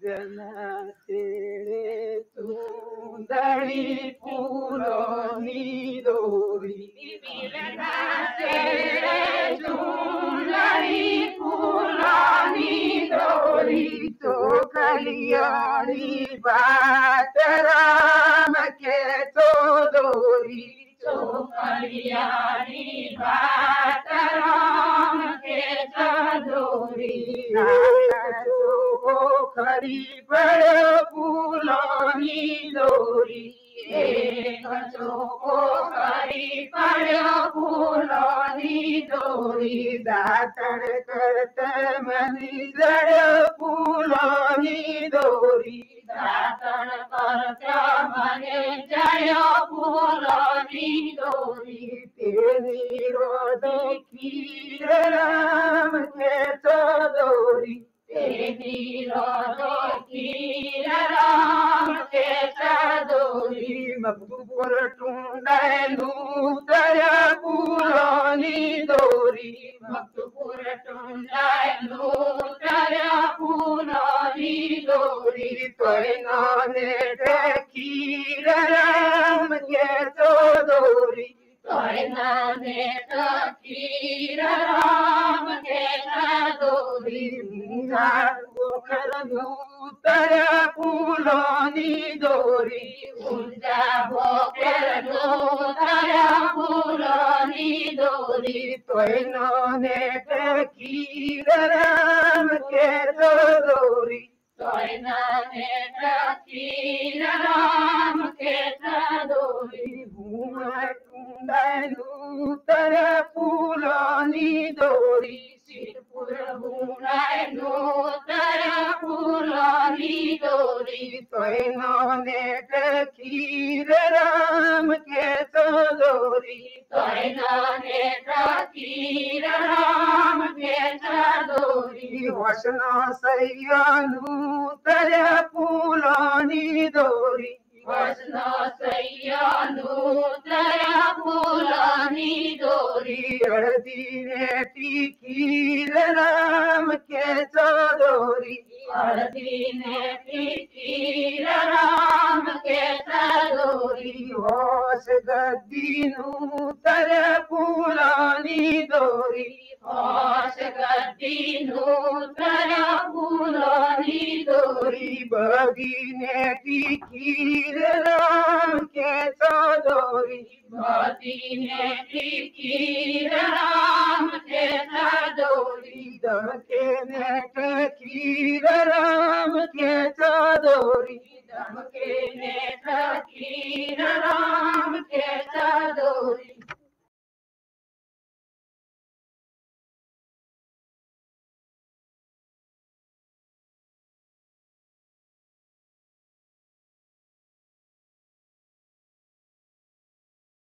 Tere sundari puloni dori. Tere sundari puloni dori. To kalyani bataram ke to dori. To kalyani bataram ke to dori. Khari par pulani dori. Khari par pulani dori. Datar karte mani dar pulani dori. Datar karte mani dar pulani dori. Teri rode ki ram ke dori. Teri rode ki ram ke dori. Makbur tundai daya pulani dori. Makbur tundai daya pulani dori. Toy nane ki ram ke dori. Toy nane ki ram ke dori. Taya pulani dori. Unja bokernu taya pulani dori. Toy nane ki ram ke dori. Toy nane ki ram ke dori. Bhuma tundai taya pulani dori. Sirpur bhumai taya pulani dori. Toy nane ki ram ke dori. Toy nane ki ram ke dori. Vasna sayanu taya pulani dori. Vasna sayanu taya pulani dori. Ardine ki ram ke dori. Ardine ki ram ke dori. Vas gaddinu taya pulani dori. Vas gaddinu taya pulani dori. Bagine ki ram ke dori. Bagine ki ram ke dori. Damkene ki ram ke dori. Damkene ki ram